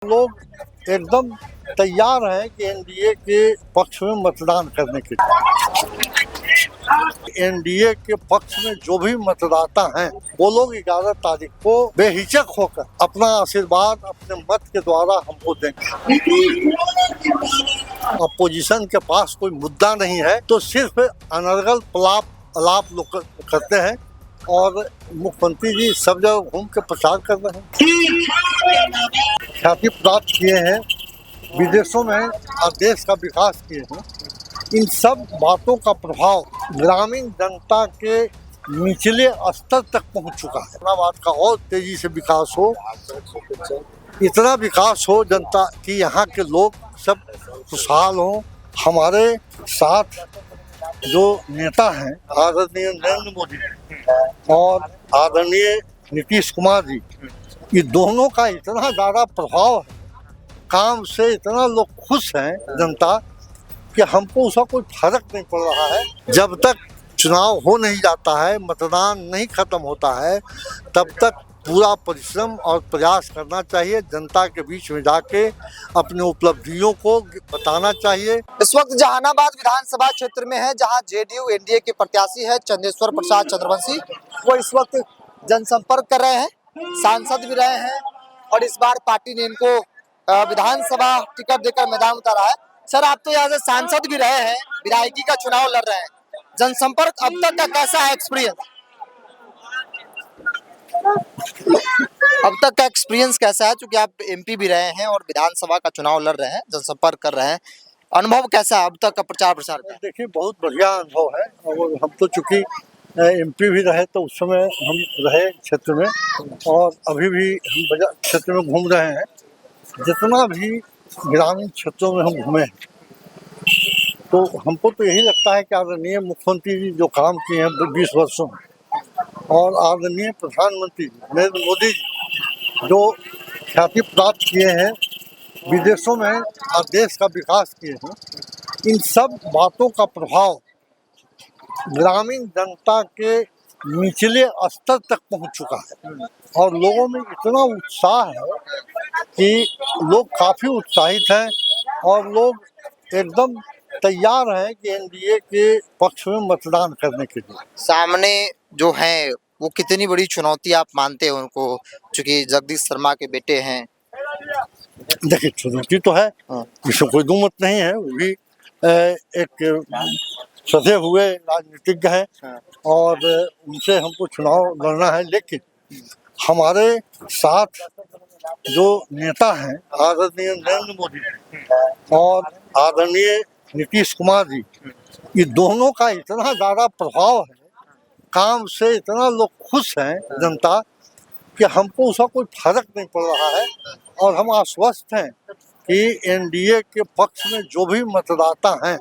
लोग एकदम तैयार हैं कि एनडीए के पक्ष में मतदान करने के लिए। एनडीए के पक्ष में जो भी मतदाता हैं वो लोग 11 तारीख को बेहिचक होकर अपना आशीर्वाद अपने मत के द्वारा हमको देंगे। अपोजिशन के पास कोई मुद्दा नहीं है तो सिर्फ अनर्गल अलाप लोग करते हैं और मुख्यमंत्री जी सब जगह घूम के प्रचार कर रहे हैं, ख्याति प्राप्त किए हैं, विदेशों में और देश का विकास किए हैं। इन सब बातों का प्रभाव ग्रामीण जनता के निचले स्तर तक पहुंच चुका है। हैदराबाद का और तेजी से विकास हो, इतना विकास हो जनता की यहाँ के लोग सब खुशहाल हों। हमारे साथ जो नेता हैं आदरणीय नरेंद्र मोदी और आदरणीय नीतीश कुमार जी, ये दोनों का इतना ज़्यादा प्रभाव है, काम से इतना लोग खुश हैं जनता कि हमको उसका कोई फर्क नहीं पड़ रहा है। जब तक चुनाव हो नहीं जाता है, मतदान नहीं खत्म होता है, तब तक पूरा परिश्रम और प्रयास करना चाहिए। जनता के बीच में जाके अपनी उपलब्धियों को बताना चाहिए। इस वक्त जहानाबाद विधानसभा क्षेत्र में है, जहां जेडीयू एनडीए के प्रत्याशी है चंदेश्वर प्रसाद चंद्रवंशी। वो इस वक्त जनसंपर्क कर रहे हैं, सांसद भी रहे हैं और इस बार पार्टी ने इनको विधानसभा टिकट देकर मैदान उतारा है। सर, आप तो यहाँ से सांसद भी रहे हैं, विधायकी का चुनाव लड़ रहे हैं, जनसंपर्क अब तक का कैसा है एक्सपीरियंस? अब तक का एक्सपीरियंस कैसा है, क्योंकि आप एमपी भी रहे हैं और विधानसभा का चुनाव लड़ रहे हैं, जनसंपर्क कर रहे हैं, अनुभव कैसा है अब तक का प्रचार प्रसार का? देखिए, बहुत बढ़िया अनुभव है और हम तो चूंकि एमपी भी रहे तो उस समय हम रहे क्षेत्र में और अभी भी हम बाजार क्षेत्र में घूम रहे हैं। जितना भी ग्रामीण क्षेत्रों में हम घूमे हैं तो हमको तो यही लगता है कि आदरणीय मुख्यमंत्री जी जो काम किए हैं 20 वर्षों में और आदरणीय प्रधानमंत्री नरेंद्र मोदी जी जो ख्याति प्राप्त किए हैं, विदेशों में और देश का विकास किए हैं, इन सब बातों का प्रभाव ग्रामीण जनता के निचले स्तर तक पहुंच चुका है और लोगों में इतना उत्साह है कि लोग काफ़ी उत्साहित हैं और लोग एकदम तैयार हैं कि एनडीए के पक्ष में मतदान करने के लिए। सामने जो है वो कितनी बड़ी चुनौती आप मानते हैं उनको, क्योंकि जगदीश शर्मा के बेटे हैं? देखिए, चुनौती तो है, इसमें कोई दुमत नहीं है। वो भी एक सधे हुए राजनीतिज्ञ हैं और उनसे हमको चुनाव लड़ना है, लेकिन हमारे साथ जो नेता हैं आदरणीय नरेंद्र मोदी और आदरणीय नीतीश कुमार जी, ये दोनों का इतना ज़्यादा प्रभाव है, काम से इतना लोग खुश हैं जनता कि हमको उसका कोई फर्क नहीं पड़ रहा है और हम आश्वस्त हैं कि एनडीए के पक्ष में जो भी मतदाता हैं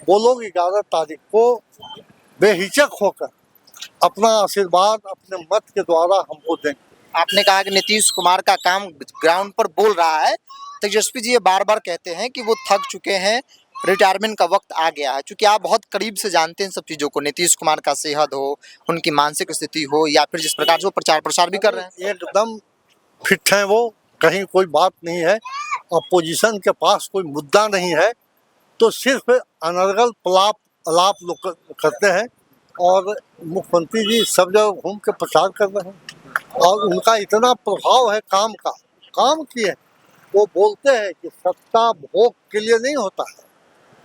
वो लोग 11 तारीख को बेहिचक होकर अपना आशीर्वाद अपने मत के द्वारा हमको देंगे। आपने कहा कि नीतीश कुमार का काम ग्राउंड पर बोल रहा है, तेजस्वी जी ये बार बार कहते हैं कि वो थक चुके हैं, रिटायरमेंट का वक्त आ गया है, क्योंकि आप बहुत करीब से जानते हैं सब चीज़ों को। नीतीश कुमार का सेहत हो, उनकी मानसिक स्थिति हो, या फिर जिस प्रकार से वो प्रचार प्रसार भी कर रहे हैं, एकदम फिट हैं वो, कहीं कोई बात नहीं है। अपोजिशन के पास कोई मुद्दा नहीं है तो सिर्फ अनर्गल अलाप लोग करते हैं और मुख्यमंत्री जी सब जगह घूम के प्रचार कर रहे हैं और उनका इतना प्रभाव है काम किए। वो बोलते हैं कि सत्ता भोग के लिए नहीं होता है,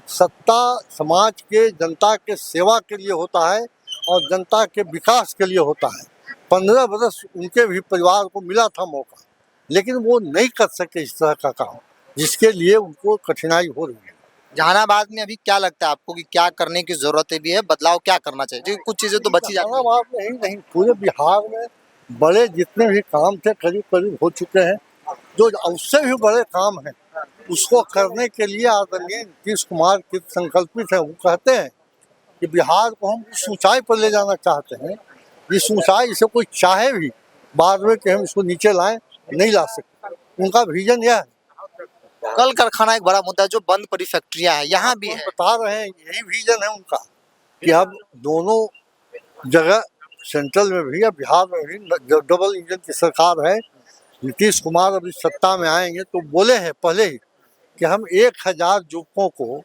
सत्ता समाज के जनता के सेवा के लिए होता है और जनता के विकास के लिए होता है। 15 वर्ष उनके भी परिवार को मिला था मौका, लेकिन वो नहीं कर सके इस तरह का काम, जिसके लिए उनको कठिनाई हो रही है। जहानाबाद में अभी क्या लगता है आपको कि क्या करने की जरूरत भी है, बदलाव क्या करना चाहिए, क्योंकि कुछ चीजें तो बची जाती हैं? जहानाबाद में ही नहीं, पूरे बिहार में बड़े जितने भी काम थे करीब हो चुके हैं। जो उससे भी बड़े काम हैं उसको करने के लिए आदरणीय नीतीश कुमार कित संकल्पित है। वो कहते हैं कि बिहार को हम उस ऊंचाई पर ले जाना चाहते हैं जिस ऊंचाई से कोई चाहे भी बाद में कि हम इसको नीचे लाएं, नहीं ला सकते। उनका विजन यह है। कल कारखाना एक बड़ा मुद्दा है, जो बंद पड़ी फैक्ट्रियां हैं, यहाँ भी है। बता रहे हैं यही विजन है उनका कि अब दोनों जगह सेंट्रल में भी या बिहार में भी डबल इंजन की सरकार है, नीतीश कुमार अभी सत्ता में आएंगे तो बोले हैं पहले ही कि हम 1000 युवकों को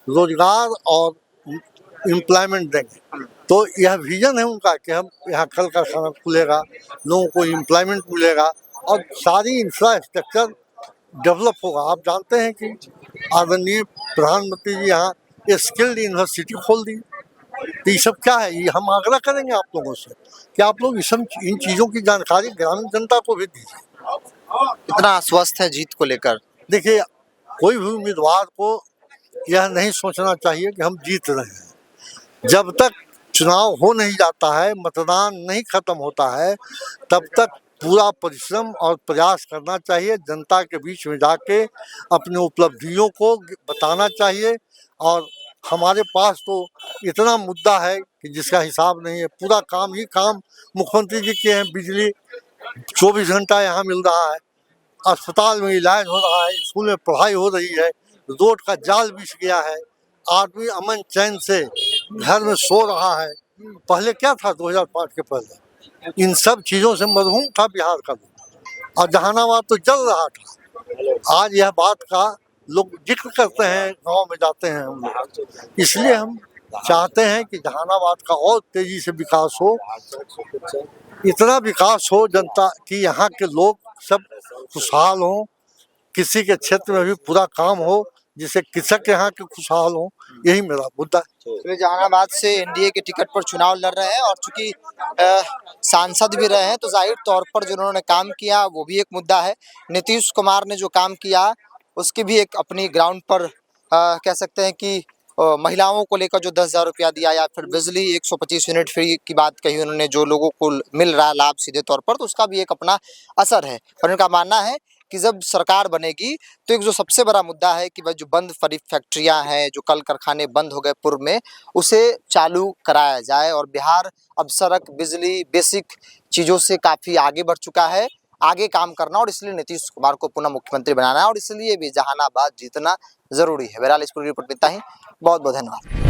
रोजगार और एम्प्लॉयमेंट देंगे। तो यह विजन है उनका कि हम यहाँ कल कारखाना खुलेगा, लोगों को एम्प्लॉयमेंट मिलेगा और सारी इंफ्रास्ट्रक्चर डेवलप होगा। आप जानते हैं कि आदरणीय प्रधानमंत्री जी यहाँ स्किल्ड यूनिवर्सिटी खोल दी। तो ये सब क्या है, ये हम आग्रह करेंगे आप लोगों से कि आप लोग इन चीज़ों की जानकारी ग्रामीण जनता को भी दीजिए। कितना आश्वस्त है जीत को लेकर? देखिए, कोई भी उम्मीदवार को यह नहीं सोचना चाहिए कि हम जीत रहे हैं। जब तक चुनाव हो नहीं जाता है, मतदान नहीं खत्म होता है, तब तक पूरा परिश्रम और प्रयास करना चाहिए। जनता के बीच में जाके अपनी उपलब्धियों को बताना चाहिए। और हमारे पास तो इतना मुद्दा है कि जिसका हिसाब नहीं है। पूरा काम ही काम मुख्यमंत्री जी के हैं। बिजली 24 घंटा यहाँ मिल रहा है, अस्पताल में इलाज हो रहा है, स्कूल में पढ़ाई हो रही है, रोड का जाल बिछ गया है, आदमी अमन चैन से घर में सो रहा है। पहले क्या था 2005 के पहले? इन सब चीज़ों से मरहूम था बिहार का लोग, और जहानाबाद तो जल रहा था। आज यह बात का लोग जिक्र करते हैं, गांव में जाते हैं हम लोग। इसलिए हम चाहते हैं कि जहानाबाद का और तेजी से विकास हो, इतना विकास हो जनता कि यहाँ के लोग सब खुशहाल हों। किसी के क्षेत्र में भी पूरा काम हो जिससे कृषक यहाँ के खुशहाल हों। यही मेरा मुद्दा है। वे जहानाबाद से एनडीए के टिकट पर चुनाव लड़ रहे हैं और चूंकि सांसद भी रहे हैं तो जाहिर तौर पर जो उन्होंने काम किया वो भी एक मुद्दा है। नीतीश कुमार ने जो काम किया उसकी भी एक अपनी ग्राउंड पर कह सकते हैं कि महिलाओं को लेकर जो 10,000 रुपया दिया या फिर बिजली 125 यूनिट फ्री की बात कही उन्होंने, जो लोगों को मिल रहा है लाभ सीधे तौर पर, तो उसका भी एक अपना असर है। और उनका मानना है कि जब सरकार बनेगी तो एक जो सबसे बड़ा मुद्दा है कि वह जो बंद पड़ी फैक्ट्रियां हैं, जो कल कारखाने बंद हो गए पूर्व में, उसे चालू कराया जाए। और बिहार अब सड़क, बिजली, बेसिक चीज़ों से काफ़ी आगे बढ़ चुका है। आगे काम करना और इसलिए नीतीश कुमार को पुनः मुख्यमंत्री बनाना है और इसलिए भी जहानाबाद जीतना जरूरी है। बहरहाल इस पूरी रिपोर्ट में इतना ही। बहुत बहुत धन्यवाद।